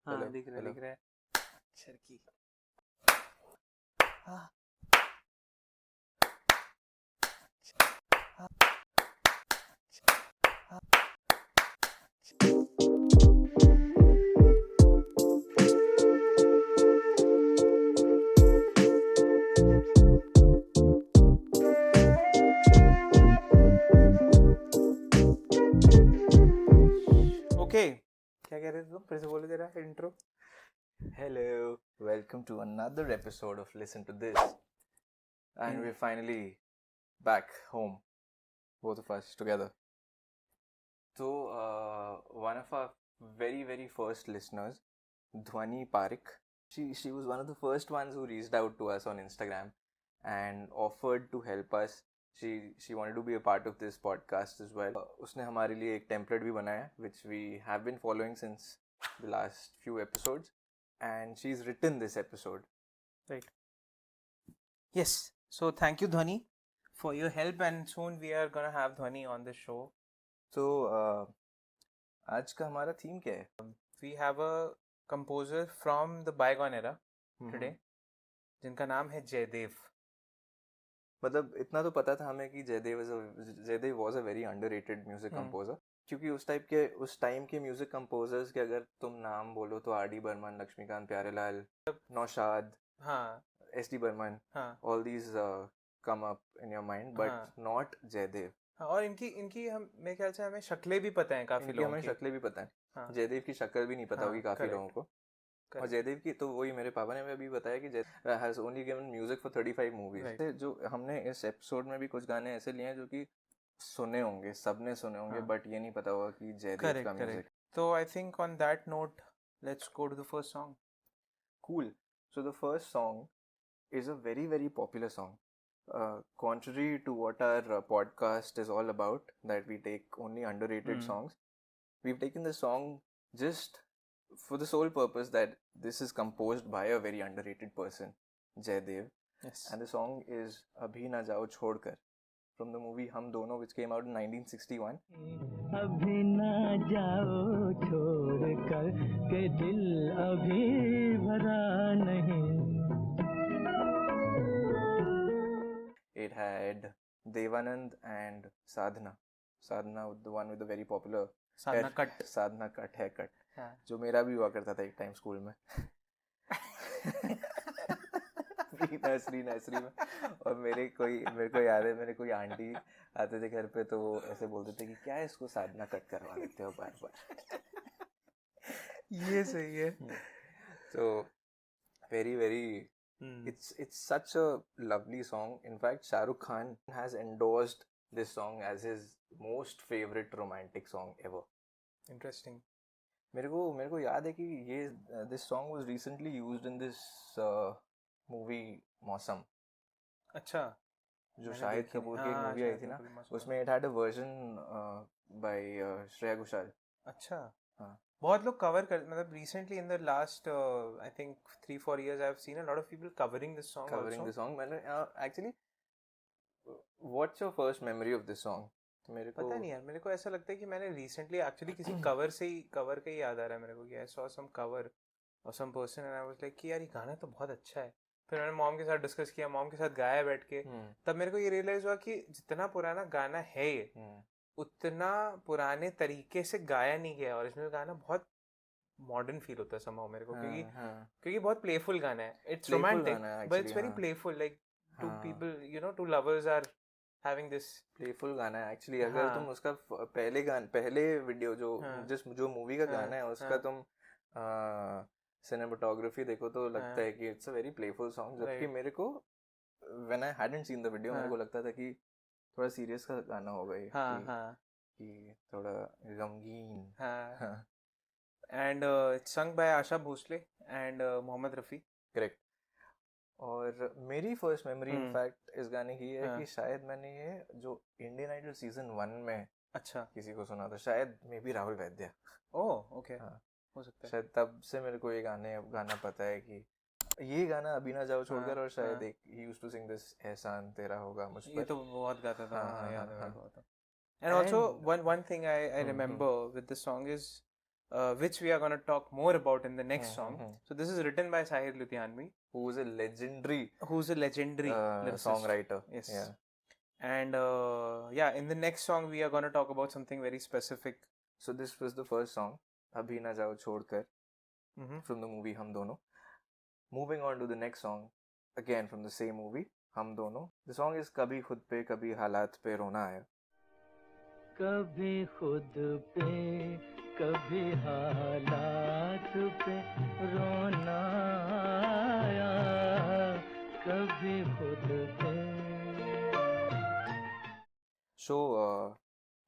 हाँ हेलो दिख रहा है हेलो दिख रहा है शर्की हाँ हाँ हाँ ओके क्या कह रहे थे तुम फिर से बोले तेरा intro hello welcome to another episode of Listen to This, and we're finally back home, both of us together. So one of our very first listeners, Dhwani Parik, she was one of the first ones who reached out to us on Instagram and offered to help us. She wanted to be a part of this podcast as well. उसने हमारे लिए एक template भी बनाया which we have been following since the last few episodes, and she's written this episode. right yes so thank you Dhwani for your help and soon we are gonna have Dhwani on the show. So आज का हमारा theme क्या है? We have a composer from the bygone era today जिनका नाम है जयदेव. मतलब इतना तो पता था हमें कि Jaidev was a very underrated music composer, क्योंकि उस टाइम के म्यूजिक कंपोजर्स के अगर तुम नाम बोलो तो आर डी बर्मन, लक्ष्मीकांत प्यारेलाल, नौशाद, हाँ एस डी बर्मन, हाँ all these come up in your mind, but not Jaidev. हाँ और इनकी हम मेरे ख्याल से हमें शक्लें भी पता हैं काफी इनकी लोगों हमें की. शक्लें भी पता है. हाँ जयदेव की शक्ल भी नहीं पता हाँ, होगी काफी correct, लोगों को. और correct. जयदेव की तो वही मेरे पापा ने हमें अभी बताया कि Jaidev has only given music for 35 movies. Right. जो हमने इस एपिसोड में भी कुछ गाने ऐसे लिए हैं जो कि सुने होंगे, सबने सुने होंगे, हाँ. बट ये नहीं पता होगा कि जयदेव Correct, का music. correct. So I think on that note, let's go to the first song. Cool. So the first song is a very popular song. Contrary to what our podcast is all about, that we take only underrated songs, we've taken the song just for the sole purpose that this is composed by a very underrated person, Jaydev. Yes. And the song is Abhi Na Jao Chhodkar, from the movie Hum Dono, which came out in 1961. अभी ना जाओ छोड़कर के दिल अभी भरा नहीं. It had Devanand and Sadhana, the one with the very popular Sadhana cut haircut, हाँ. जो मेरा भी हुआ करता था एक टाइम स्कूल में. नर्सरी में. और मेरे को याद है, मेरे कोई आंटी आते थे घर पे तो वो ऐसे बोलते थे कि क्या है इसको साधना कट करवा देते हो बार. ये सही है. So very it's such a lovely song. In fact, Shah Rukh Khan has endorsed this song as his most favorite romantic song ever. Interesting. मेरे को याद है कि ये this song was recently used in this movie मौसम. अच्छा. जो शाहिद कपूर की एक मूवी आई थी ना, उसमें it had a version by Shreya Ghoshal. अच्छा. हाँ. बहुत लोग कवर कर, मतलब recently in the last I think 3-4 years I've seen a lot of people covering this song also. मैंने actually, what's your first memory of this song? मेरे को पता नहीं यार, मेरे को ऐसा लगता है कि मैंने recently actually किसी कवर का ही याद आ रहा है मेरे को कि I saw some cover of some person and I was like कि यार ये गाना तो बहुत अच्छा है. फिर मैंने मॉम के साथ डिस्कस किया, मॉम के साथ गाया बैठ के, तब मेरे को ये रियलाइज हुआ कि जितना पुराना गाना है ये, उतना पुराने तरीके से गाया नहीं गया. ओरिजिनल गाना बहुत मॉडर्न फील होता है somehow मेरे को, क्योंकि बहुत प्लेफुल गाना है. It's romantic but it's very playful, like two people, you know, two lovers are having this. Playful गाना है एक्चुअली. अगर तुम उसका पहले वीडियो जो मूवी का गाना है उसका तुम सिनेमेटोग्राफी देखो तो लगता है कि it's a very playful song, जबकि मेरे को when I hadn't seen the video मेरे को लगता था कि थोड़ा सीरियस का गाना होगा ये, कि थोड़ा गमगीन. And it's sung by Asha Bhosle and Mohammad Rafi. Correct. और मेरी फर्स्ट मेमोरी इनफैक्ट इस गाने की है कि शायद मैंने ये जो इंडियन आइडल सीजन 1 में अच्छा किसी को सुना था, शायद may be Rahul Vaidya. Oh okay. हाँ, हो सकता है. शायद तब से मेरे को ये गाना पता है कि ये गाना अभी ना जाओ छोड़कर. और शायद एक he used to sing this एहसान तेरा होगा मुझ पर. ये तो बहुत गाता था. याद है मेरे को. And also one thing I remember with this song is which we are going to talk more about in the next song. So this is written by Sahir Ludhianvi, who is a legendary lyricist. songwriter. Yes. Yeah. And in the next song we are going to talk about something very specific. So this was the first song, Abhi Na Jao Chhodkar, from the movie Hum Dono. Moving on to the next song, again from the same movie, Hum Dono. The song is Kabhi Khud Pe Kabhi Halat Pe Rona Aaya. कभी खुद पे कभी हालात पे रोना आया, कभी खुद पे. So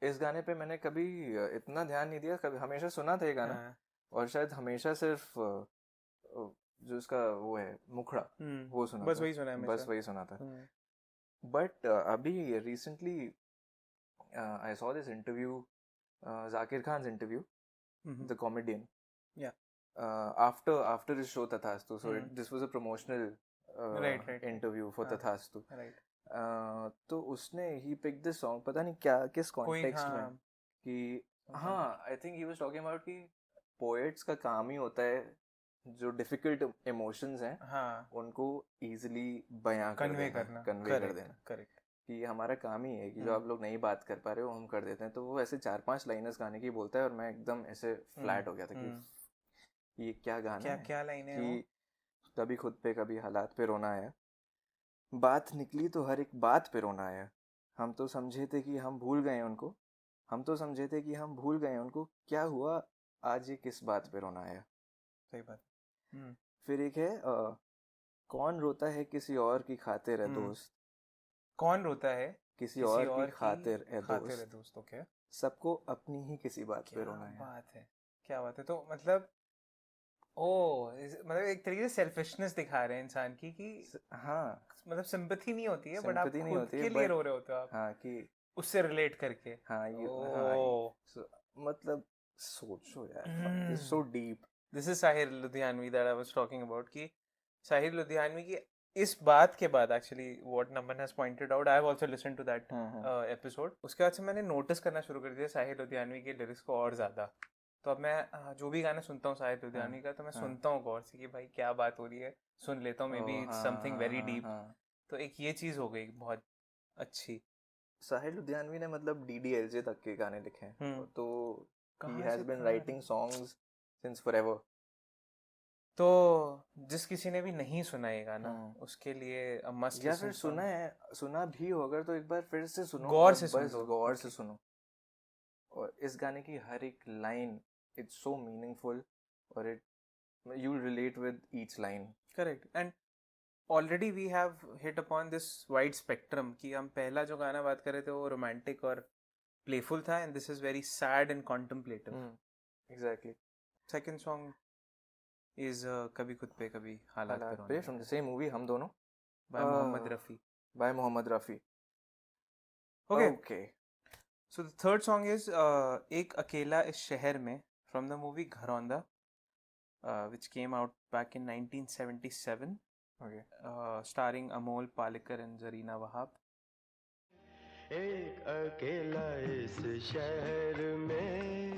इस गाने पे मैंने कभी इतना ध्यान नहीं दिया, कभी हमेशा सुना था ये गाना, और शायद हमेशा सिर्फ जो उसका वो है मुखड़ा वो सुना, बस वही सुना है, बस वही सुना था. बट अभी recently I saw this interview, Zakir Khan's interview, the comedian. Yeah. After his show Tathastu, so this was a promotional interview for Tathastu. Right. तो उसने he picked this song, पता नहीं क्या किस context में, कि हाँ I think he was talking about कि poets का काम ही होता है जो difficult emotions हैं उनको easily बयां convey कर देना. Correct. कि हमारा काम ही है कि जो आप लोग नहीं बात कर पा रहे हो हम कर देते हैं. तो वो ऐसे 4-5 लाइनर्स गाने की बोलता है और मैं एकदम ऐसे फ्लैट हो गया था कि ये क्या गाना है, क्या लाइनें हैं कि कभी खुद पे कभी हालात पे रोना आया, बात निकली तो हर एक बात पे रोना आया, हम तो समझे थे कि हम भूल गए उनको, हम तो समझे थे कि हम भूल गए उनको, क्या हुआ आज ये किस बात पे रोना आया. सही बात. फिर एक है कौन रोता है किसी और की खातिर है दोस्त, कौन रोता है किसी और की खातिर है दोस्त. ओके. सबको अपनी ही किसी बात पे रोना है. क्या बात है. तो मतलब मतलब एक तरीके से सेल्फिशनेस दिखा रहे हैं इंसान की कि हाँ मतलब सिंपैथी नहीं होती है, बट आप खुद के लिए रो रहे होते हो आप. हाँ कि उससे रिलेट करके. हाँ ये मतलब सोचो यार, it's so deep. This is Sahir Ludhianvi that I was talking about, कि Sahir Ludhianvi की इस बात के बाद actually what Naman has pointed out, I have also listened to that episode. उसके बाद से मैंने नोटिस करना शुरू कर दिया साहिर लुधियानवी के लिरिक्स को और ज़्यादा. तो अब मैं जो भी गाने सुनता हूँ साहिर लुधियानवी का, तो मैं सुनता हूँ गौर से कि भाई क्या बात हो रही है, सुन लेता हूँ, may be it's something very deep. तो एक ये चीज़ हो गई बहुत अच्छी. साहिर लुधियानवी ने मतलब DDLJ तक के गाने लिखे हैं, तो he has been writing songs since forever. तो जिस किसी ने भी नहीं सुना ये गाना उसके लिए मस्ट, या फिर सुना भी हो अगर तो एक बार फिर से सुनो, गौर से सुनो. और इस गाने की हर एक लाइन इट्स सो मीनिंगफुल और you will relate with each line. Correct. And already we have hit upon this wide spectrum कि हम पहला जो गाना बात कर रहे थे वो romantic और playful था, and this is very sad and contemplative. Exactly. Second song is कभी खुद पे कभी हालात पे, from the same movie हम दोनों, by Mohammad Rafi. Okay. So the third song is एक अकेला इस शहर में, from the movie Gharonda, which came out back in 1977. Okay. Starring Amol Palekar and Zarina Wahab. एक अकेला इस शहर में,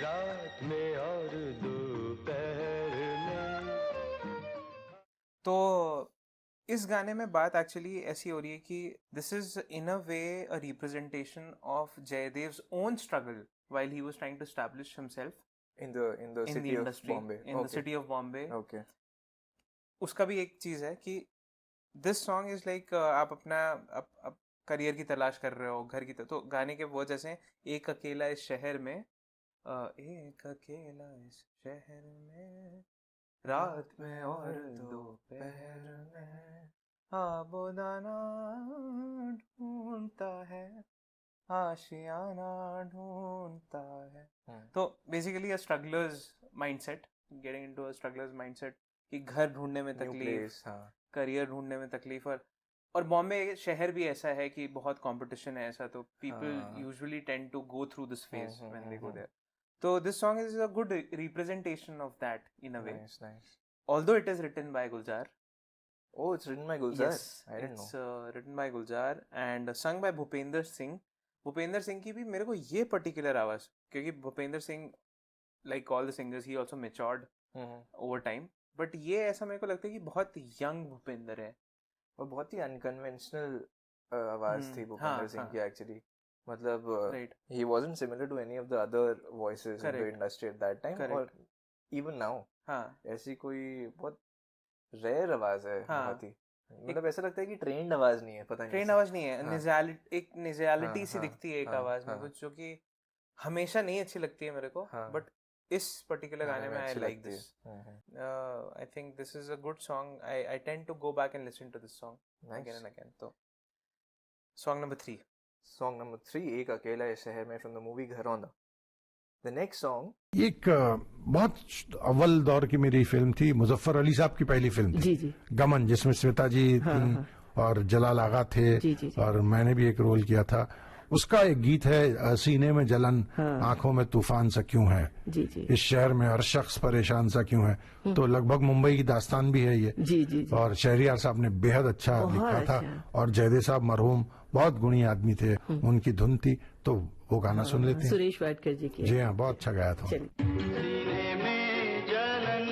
रात में और दोपहर में. तो इस गाने में बात एक्चुअली ऐसी हो रही है कि this is in a way a representation of Jaydev's own struggle while he was trying to establish himself in the city of Bombay. The city of Bombay. Okay. उसका भी एक चीज है कि दिस सॉन्ग इज लाइक आप अपना career की तलाश कर रहे हो, घर की तो गाने के वो जैसे एक अकेला इस शहर में, एक अकेला इस शहर में, रात में और दोपहर में, आबोदाना ढूंढता है, आशियाना ढूंढता है. तो basically a strugglers mindset, getting into a strugglers mindset कि घर ढूंढने में तकलीफ, करियर ढूंढने में तकलीफ. और बॉम्बे शहर भी ऐसा है कि बहुत कंपटीशन है ऐसा, तो people usually tend to go through this phase when they go there. तो this song is a good representation of that in a way. Nice. Although it is written by Gulzar. Oh, it's written by Gulzar? Yes, I didn't it's know. Written by Gulzar and sung by Bhupender Singh. Bhupendra Singh की भी मेरे को ये particular आवाज, क्योंकि Bhupendra Singh like all the singers, he also matured over time. But ये ऐसा मेरे को लगता है कि बहुत young भूपिंदर है. और बहुत ही अनकन्वेंशनल आवाज थी भूपिंदर सिंह की एक्चुअली. मतलब he wasn't similar to any of the other voices in the industry at that time or even now. ऐसी कोई बहुत रेयर आवाज है. बहुत ही मतलब ऐसा लगता है कि ट्रेंड आवाज नहीं है. पता नहीं, ट्रेंड आवाज नहीं है. एक निज़ालिटी सी दिखती है एक आवाज में कुछ, जो कि हमेशा नहीं अच्छी लगती है मेरे को. बट इस पर्टिकुलर गाने में I like this. I think this is a good song. I tend to go back and listen to this song again and again. तो सॉन्ग नंबर 3. सॉन्ग नंबर 3 एक अकेला इस शहर में फ्रॉम द मूवी घरौंदा. The next song एक बहुत अव्वल दौर की मेरी फिल्म थी, मुजफ्फर अली साहब की पहली फिल्म थी. जी. गमन, जिसमें श्वेता जी थी और जलाल आगा थे. जी. और मैंने भी एक रोल किया था. उसका एक गीत है, सीने में जलन, आंखों में तूफान सा क्यों है. जी. इस शहर में हर शख्स परेशान सा क्यों है. तो लगभग मुंबई की दास्तान भी है ये. जी. और शहरियार साहब ने बेहद अच्छा लिखा था. और जयदेव साहब मरहूम बहुत गुणी आदमी थे, उनकी धुन थी. तो वो गाना सुन लेते हैं. सुरेश वाडकर जी की. जी हाँ, बहुत अच्छा गाया था. सीने में जलन,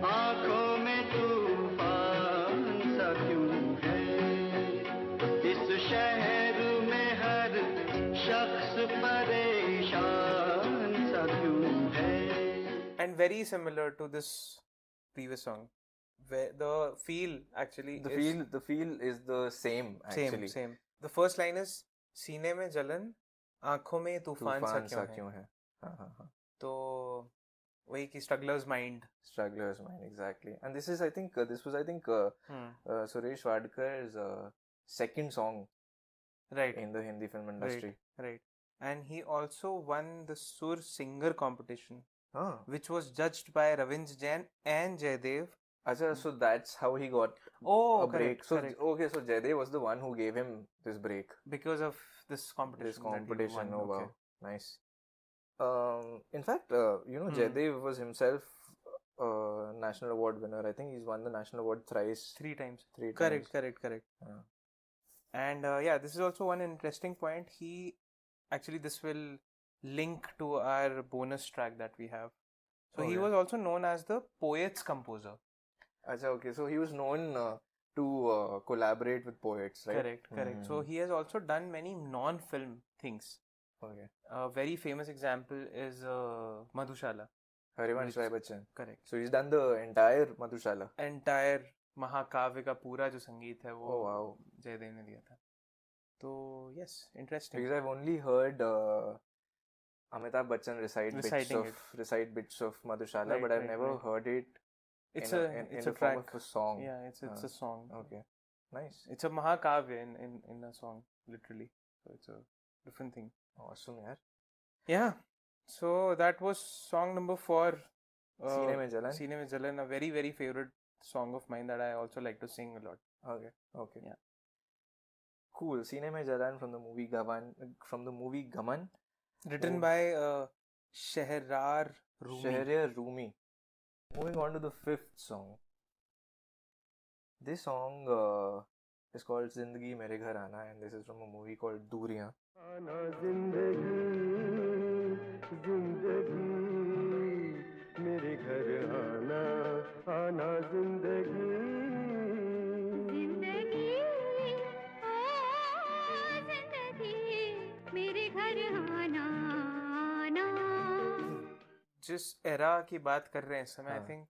आंखों में तूफान सा क्यों है. इस शहर में हर शख्स परेशान सा क्यों है. And very similar to this previous song, where the feel actually the feel is the same actually. Same. The first line is सीने में जलन, आंखों में तूफान सा क्यों है. तो वही कि struggler's mind exactly. And this is I think Suresh Wadkar's second song in the Hindi film industry. Right. And he also won the Sur Singer competition, which was judged by Ravindra Jain and Jaydev. Achha, so that's how he got a break. So Jaydev was the one who gave him this break because of this competition. Oh wow, nice. In fact, Jaydev was himself a national award winner. I think he's won the national award thrice. 3 times. Correct. And this is also one interesting point. This will link to our bonus track that we have. So he was also known as the poet's composer. Achha, okay. So he was known to collaborate with poets, right? Correct. So he has also done many non-film things. Okay. A very famous example is Madhushala. Harivansh Rai Bachchan. Correct. So he's done the entire Madhushala. Entire महाकाव्य का पूरा जो संगीत है वो जयदेव ने दिया था. तो yes, interesting. Because I've only heard Amitabh Bachchan recite bits of Madhushala, but I've never heard it. It's a form of a song. Yeah, it's a song. Okay, nice. It's a mahakavya in a song, literally. So it's a different thing. Awesome, yaar. Yeah. So that was song number 4. Seene Mein Jalan. Seene Mein Jalan, a very, very favorite song of mine that I also like to sing a lot. Okay. Yeah. Cool. Seene Mein Jalan from the movie Gaman. Written by Shahryar Rumi. Moving on to the 5th song. This song is called Zindagi Mere Ghar Aana, and this is from a movie called Dooriyan. Aana zindagi mere ghar aana zindagi mere ghar aana. जिस era की बात कर रहे हैं इस समय, I think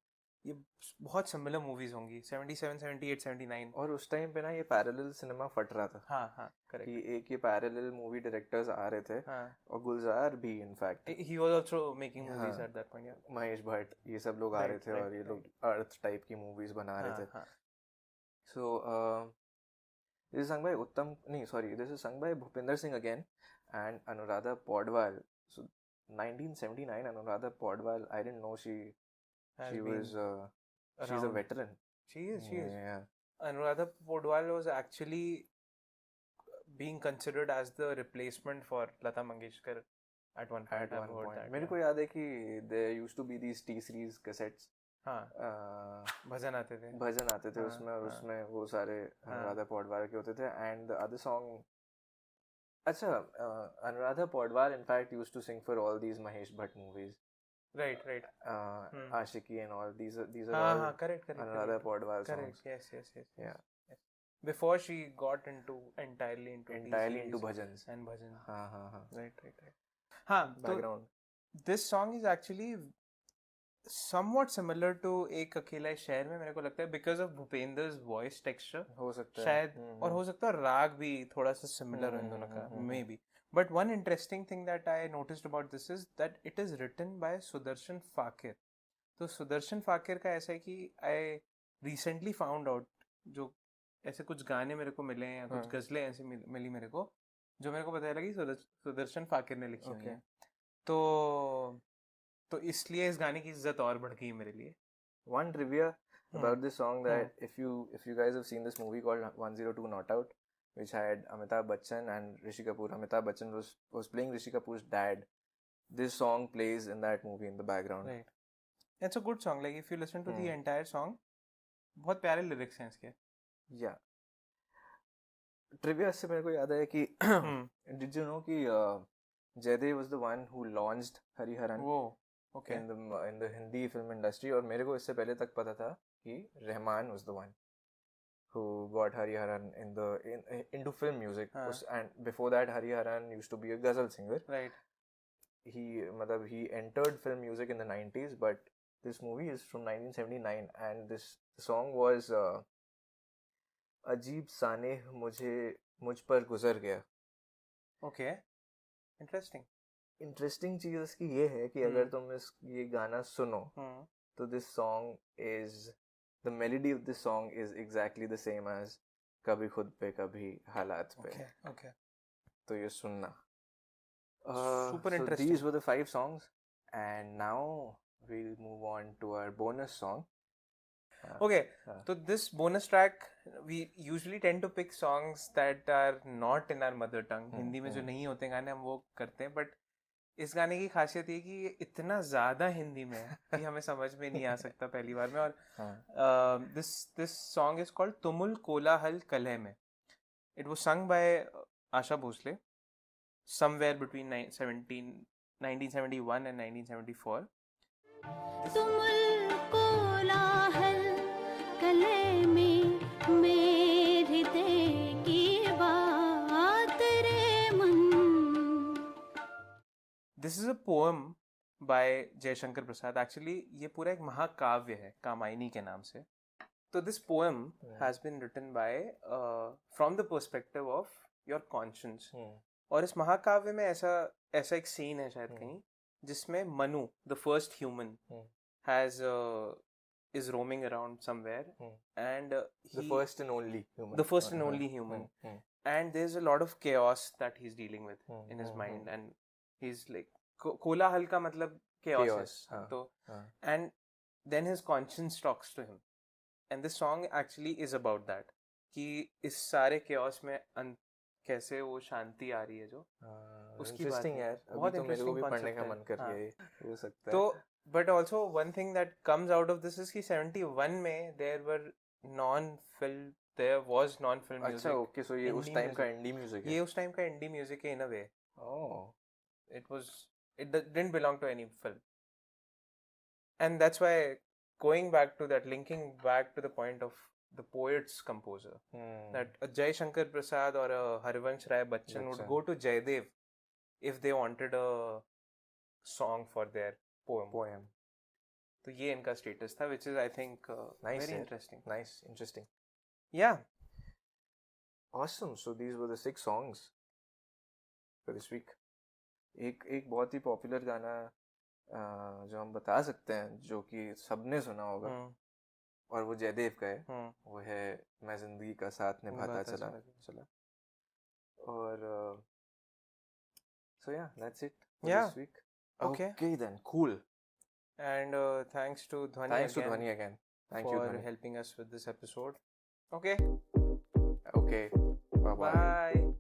ये बहुत सिमिलर मूवीज होंगी. 77, 78, 79. और उस टाइम पे ना ये पैरेलल सिनेमा फट रहा था. हाँ, करेक्ट. कि एक ये पैरेलल मूवी डायरेक्टर्स आ रहे थे. और गुलजार भी in fact he was also making movies at that point. Mahesh Bhatt, ये सब लोग आ रहे थे और ये लोग अर्थ टाइप की मूवीज बना रहे थे. So this is sung by Bhupinder Singh again and Anuradha Paudwal. So 1979, Anuradha Paudwal, I didn't know she's a veteran. She is. Yeah. Anuradha Paudwal was actually being considered as the replacement for Lata Mangeshkar at one point. मेरे को याद है कि there used to be these T-series cassettes. भजन आते थे उसमें, और उसमें वो सारे अनुराधा पौडवाल के होते थे. And the other song, Anuradha Paudwal in fact used to sing for all these Mahesh Bhatt movies. Right, right. Ashiki and all. These are हाँ all हाँ, correct, correct, Anuradha correct. Podwal Correct. songs. Yes, yes, yes. Yeah. Yes. Before she got entirely into Entirely into TCs bhajans. and bhajan. हाँ. Right, right, right. हाँ, तो Background. this song is actually somewhat similar to एक अकेला शहर में, मेरे को लगता है, because of भूपेंद्र's voice texture हो सकता है. शायद, और हो सकता है राग भी थोड़ा सा similar हो इन दोनों का, maybe. But one interesting thing that I noticed about this is that it is written by Sudarshan Fakir. तो सुदर्शन फाकिर का ऐसा है कि I recently found out, जो ऐसे कुछ गाने मेरे को मिले हैं या कुछ गजलें ऐसे मिली मेरे को, जो मेरे को पता लगी सुदर्शन फाकिर ने लिखी हुई हैं. तो इसलिए इस गाने की इज्जत और बढ़ गई मेरे लिए. One trivia about this song, that if you guys have seen this movie called 102 Not Out, which had Amitabh Bachchan and Rishi Kapoor. Amitabh Bachchan was playing Rishi Kapoor's dad. This song plays in that movie in the background. Right. It's a good song. Like if you listen to the entire song, बहुत प्यारे lyrics हैं इसके. Yeah. Trivia से मेरे को याद है कि did you know कि Jaidev was the one who launched Hariharan Okay. in the Hindi film industry, और मेरे को इससे पहले तक पता था कि Rahman was the one who got Hariharan into film music. And before that, Hariharan used to be a ghazal singer. Right. He entered film music in the 90s, but this movie is from 1979, and this song was अजीब सानेह मुझ पर गुजर गया. Okay. Interesting. Interesting चीज इसकी ये है कि अगर तुम ये गाना सुनो तो this song is the melody of this song is exactly the same as कभी खुद पे कभी हालात पे. Okay. तो ये सुनना. Super interesting. These were the 5 songs, and now we'll move on to our bonus song. Okay, so this bonus track, we usually tend to pick songs that are not in our mother tongue. Hindi में जो नहीं होते गाने हम वो करते हैं, but इस गाने की खासियत ये कि ये इतना ज़्यादा हिंदी में है कि हमें समझ में नहीं आ सकता पहली बार में. और this song is called तुमुल कोलाहल कलह में. It was sung by Asha Bhosle somewhere between 1971 and 1974. तुमुल कोलाहल कलह में मेरे दिल की बात रे मन. This is a poem by Jaishankar Prasad. Actually, ये पूरा एक महाकाव्य है कामायनी के नाम से. तो this poem has been written by from the perspective of your conscience. और इस महाकाव्य में ऐसा एक scene है शायद कहीं जिसमें Manu, the first human, is roaming around somewhere, and the first and only human. And there's a lot of chaos that he's dealing with in his mind, and he's like कोलाहल का मतलब chaos है. तो and then his conscience talks to him, and this song actually is about that, कि इस सारे chaos में कैसे वो शांति आ रही है जो उसकी बात है. यार, बहुत तो मेरे को भी interesting पढ़ने का concept मन कर रहा है. हो सकता है. तो but also one thing that comes out of this is कि 71 में there was non-film music. अच्छा, okay, so ये उस Indie टाइम का music. indie music है. ये उस टाइम का indie music है in a way. Oh. It didn't belong to any film. And that's why going back to that, linking back to the point of the poet's composer, that a Jai Shankar Prasad or a Harivansh Rai Bachchan would go to Jaidev if they wanted a song for their poem. तो ये इनका status था, which is I think very interesting. Nice, interesting. Yeah. Awesome. So these were the 6 songs for this week. एक बहुत ही popular गाना जो हम बता सकते हैं, जो कि सबने सुना होगा और वो जयदेव का है, वो है मैं जिंदगी का साथ निभाता चला. और so yeah, that's it for this week. Okay then, cool. And thanks to Dhwani again. Thank for you, Dhwani, helping us with this episode. Okay. Bye. Bye.